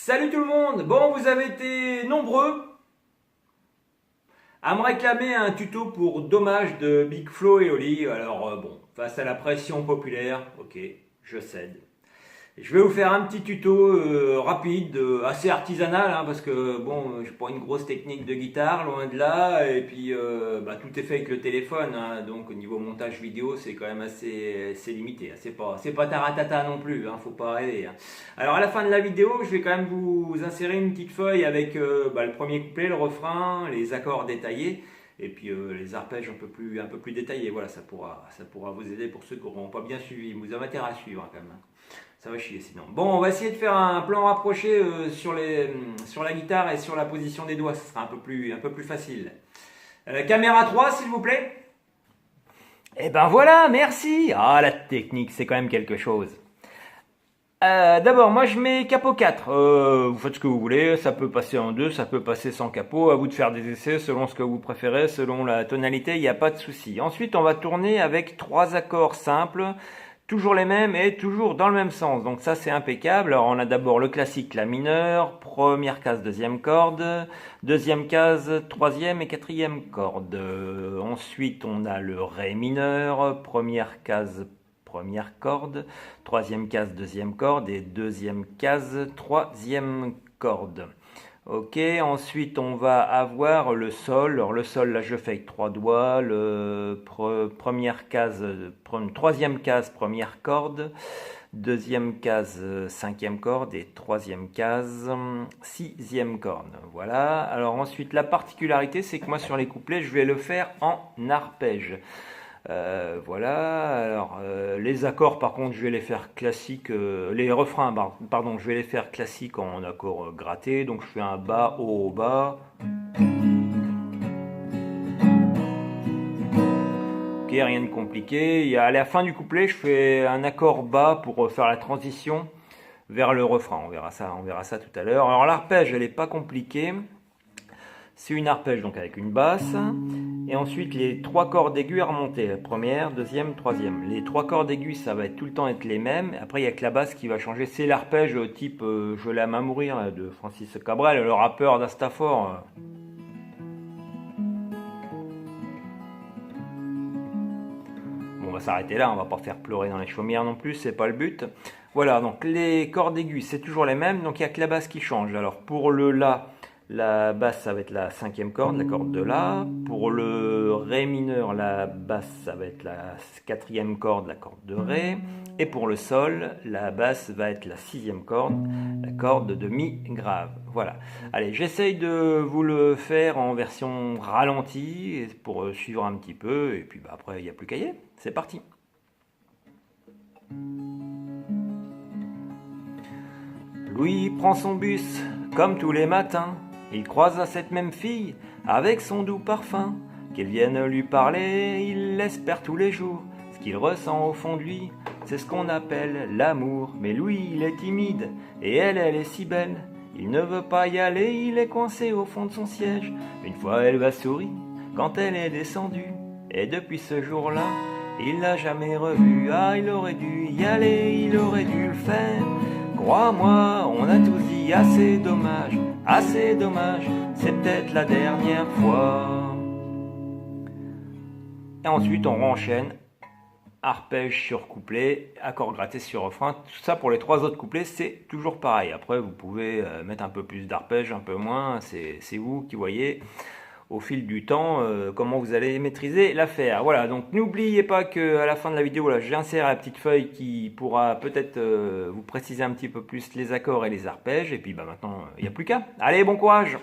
Salut tout le monde. Bon, vous avez été nombreux à me réclamer un tuto pour Dommage de Big Flo et Oli. Alors bon, face à la pression populaire, ok, je cède. Je vais vous faire un petit tuto rapide, assez artisanal, hein, parce que bon, j'ai pas une grosse technique de guitare, loin de là, et puis tout est fait avec le téléphone, hein, donc au niveau montage vidéo, c'est quand même assez limité, hein, c'est pas taratata non plus, hein, faut pas rêver. Hein. Alors à la fin de la vidéo, je vais quand même vous insérer une petite feuille avec le premier couplet, le refrain, les accords détaillés. Et puis les arpèges un peu plus détaillés, voilà, ça pourra vous aider pour ceux qui n'auront pas bien suivi. Vous avez intérêt à suivre hein, quand même. Ça va chier sinon. Bon, on va essayer de faire un plan rapproché sur la guitare et sur la position des doigts. Ce sera un peu plus facile. Caméra 3, s'il vous plaît. Et ben voilà, merci. Ah, la technique, c'est quand même quelque chose. D'abord, moi je mets capot 4. Vous faites ce que vous voulez, ça peut passer en 2, ça peut passer sans capot. À vous de faire des essais selon ce que vous préférez, selon la tonalité, il n'y a pas de souci. Ensuite, on va tourner avec 3 accords simples. Toujours les mêmes et toujours dans le même sens. Donc ça c'est impeccable. Alors on a d'abord le classique la mineur, première case deuxième corde, deuxième case troisième et quatrième corde. Ensuite on a le ré mineur, première case première corde, troisième case deuxième corde et deuxième case troisième corde. Ok, ensuite on va avoir le sol. Alors le sol, là je fais avec 3 doigts. Première case, troisième case, première corde. Deuxième case, cinquième corde. Et troisième case, sixième corde. Voilà. Alors ensuite la particularité, c'est que moi sur les couplets, je vais le faire en arpège. Voilà, alors les accords par contre je vais les faire classiques, les refrains pardon je vais les faire classiques en accord gratté, donc je fais un bas, haut, bas. Ok, rien de compliqué. Et à la fin du couplet je fais un accord bas pour faire la transition vers le refrain, on verra ça tout à l'heure. Alors l'arpège elle est pas compliquée. C'est une arpège donc avec une basse et ensuite les 3 cordes aiguës à remonter, première, deuxième, troisième. Les 3 cordes aiguës ça va tout le temps être les mêmes, après il n'y a que la basse qui va changer, c'est l'arpège type Je l'aime à mourir de Francis Cabrel, le rappeur d'Astafor. Bon, on va s'arrêter là, on va pas faire pleurer dans les chaumières non plus, c'est pas le but. Voilà, donc les cordes aiguës c'est toujours les mêmes, donc il n'y a que la basse qui change. Alors pour le La, la basse, ça va être la cinquième corde, la corde de La. Pour le Ré mineur, la basse, ça va être la quatrième corde, la corde de Ré. Et pour le Sol, la basse va être la sixième corde, la corde de Mi grave. Voilà. Allez, j'essaye de vous le faire en version ralentie pour suivre un petit peu. Et puis après, il n'y a plus qu'à y aller. C'est parti. Louis prend son bus, comme tous les matins. Il croise cette même fille, avec son doux parfum. Qu'elle vienne lui parler, il l'espère tous les jours. Ce qu'il ressent au fond de lui, c'est ce qu'on appelle l'amour. Mais Louis, il est timide, et elle est si belle. Il ne veut pas y aller, il est coincé au fond de son siège. Une fois elle va sourire, quand elle est descendue. Et depuis ce jour-là, il l'a jamais revue. Ah, il aurait dû y aller, il aurait dû le faire. Crois-moi, on a tous dit assez dommage, c'est peut-être la dernière fois. Et ensuite on enchaîne, arpège sur couplet, accord gratté sur refrain, tout ça pour les 3 autres couplets c'est toujours pareil. Après vous pouvez mettre un peu plus d'arpège, un peu moins, c'est vous qui voyez au fil du temps comment vous allez maîtriser l'affaire. Voilà, donc n'oubliez pas qu'à la fin de la vidéo, là, j'insère la petite feuille qui pourra peut-être vous préciser un petit peu plus les accords et les arpèges. Et puis maintenant, il n'y a plus qu'à. Allez, bon courage!